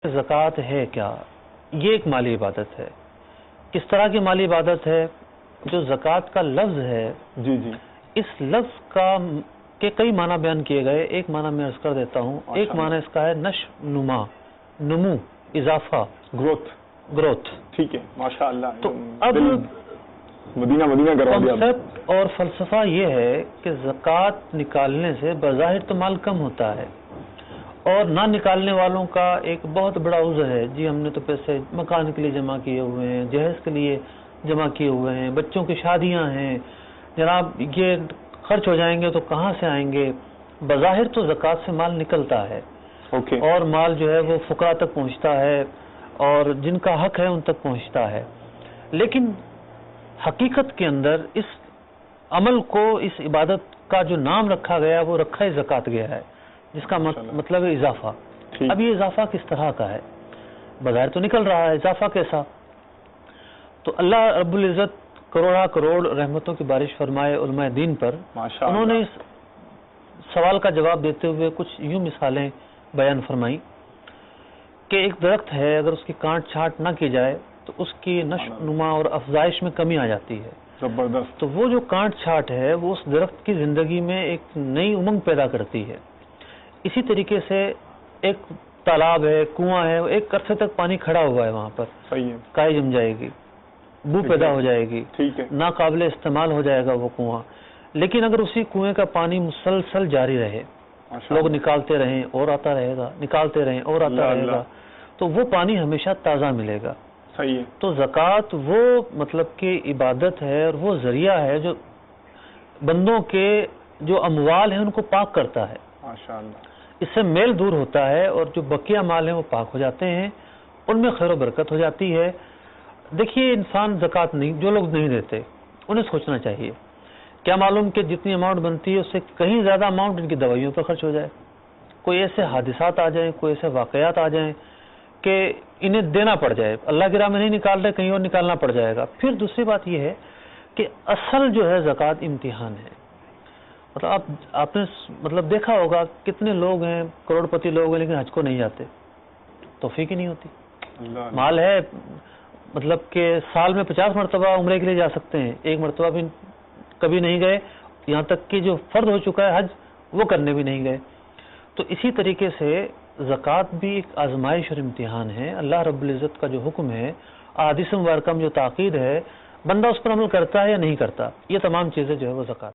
ज़कात है क्या? ये एक माली इबादत है। किस तरह की माली इबादत है? जो ज़कात का लफ्ज़ है, जी जी, इस लफ्ज़ के कई माना बयान किए गए। एक माना मैं अर्ज़ कर देता हूँ। एक माना इसका है नशनुमा, नमू, इजाफा, ग्रोथ। ठीक है, माशाअल्लाह। तो अब मदीना करवा दिया। कॉन्सेप्ट और फ़लसफ़ा ये है कि ज़कात निकालने से बज़ाहिर तो माल कम होता है, और ना निकालने वालों का एक बहुत बड़ा उज़्र है, जी हमने तो पैसे मकान के लिए जमा किए हुए हैं, जहेज़ के लिए जमा किए हुए हैं, बच्चों की शादियां हैं, जनाब ये खर्च हो जाएंगे तो कहाँ से आएंगे। बज़ाहिर तो ज़कात से माल निकलता है, और माल जो है वो फ़ुक़रा तक पहुँचता है और जिनका हक है उन तक पहुँचता है। लेकिन हकीकत के अंदर इस अमल को, इस इबादत का जो नाम रखा गया वो रखा ही ज़कात गया है, जिसका मतलब है इजाफा। अब ये इजाफा किस तरह का है? बग़ैर तो निकल रहा है, इजाफा कैसा? तो अल्लाह रब्बुल इज़्ज़त करोड़ा करोड़ रहमतों की बारिश फरमाए उलमाए दीन पर। उन्होंने इस सवाल का जवाब देते हुए कुछ यूं मिसालें बयान फरमाई कि एक दरख्त है, अगर उसकी काट छांट ना की जाए तो उसकी नशनुमा और अफजाइश में कमी आ जाती है। जबरदस्त। तो वो जो काट छांट है वो उस दरख्त की ज़िंदगी में एक नई उमंग पैदा करती है। इसी तरीके से एक तालाब है, कुआं है, एक अरसे तक पानी खड़ा हुआ है, वहां पर सही है, काई जम जाएगी, बू पैदा हो जाएगी, ठीक है, नाकाबिले इस्तेमाल हो जाएगा वो कुआं। लेकिन अगर उसी कुएं का पानी मुसलसल जारी रहे, लोग निकालते रहें और आता रहेगा, निकालते रहें और आता रहेगा, तो वो पानी हमेशा ताज़ा मिलेगा। सही है। तो ज़कात वो मतलब कि इबादत है, और वो जरिया है जो बंदों के जो अमवाल है उनको पाक करता है। माशाअल्लाह। इससे मेल दूर होता है और जो बकिया माल है वो पाक हो जाते हैं, उनमें खैर बरकत हो जाती है। देखिए, इंसान ज़कात नहीं, जो लोग नहीं देते उन्हें सोचना चाहिए, क्या मालूम कि जितनी अमाउंट बनती है उससे कहीं ज़्यादा अमाउंट इनकी दवाइयों पर खर्च हो जाए। कोई ऐसे हादिसात आ जाएं, कोई ऐसे वाक़यात आ जाएं कि इन्हें देना पड़ जाए। अल्लाह की राह में नहीं निकाल रहे, कहीं और निकालना पड़ जाएगा। फिर दूसरी बात यह है कि असल जो है ज़कात इम्तिहान है। मतलब आपने मतलब देखा होगा कितने लोग हैं, करोड़पति लोग हैं, लेकिन हज को नहीं जाते, तौफीक ही नहीं होती। माल है, मतलब कि साल में 50 मरतबा उम्रे के लिए जा सकते हैं, एक मरतबा भी कभी नहीं गए, यहाँ तक कि जो फर्द हो चुका है हज वो करने भी नहीं गए। तो इसी तरीके से ज़कात भी एक आजमाइश और इम्तिहान है। अल्लाह रब्बुल इज़्ज़त का जो हुक्म है, आदिस मुबारकम जो ताकीद है, बंदा उस पर अमल करता है या नहीं करता, ये तमाम चीज़ें जो है वो ज़कात।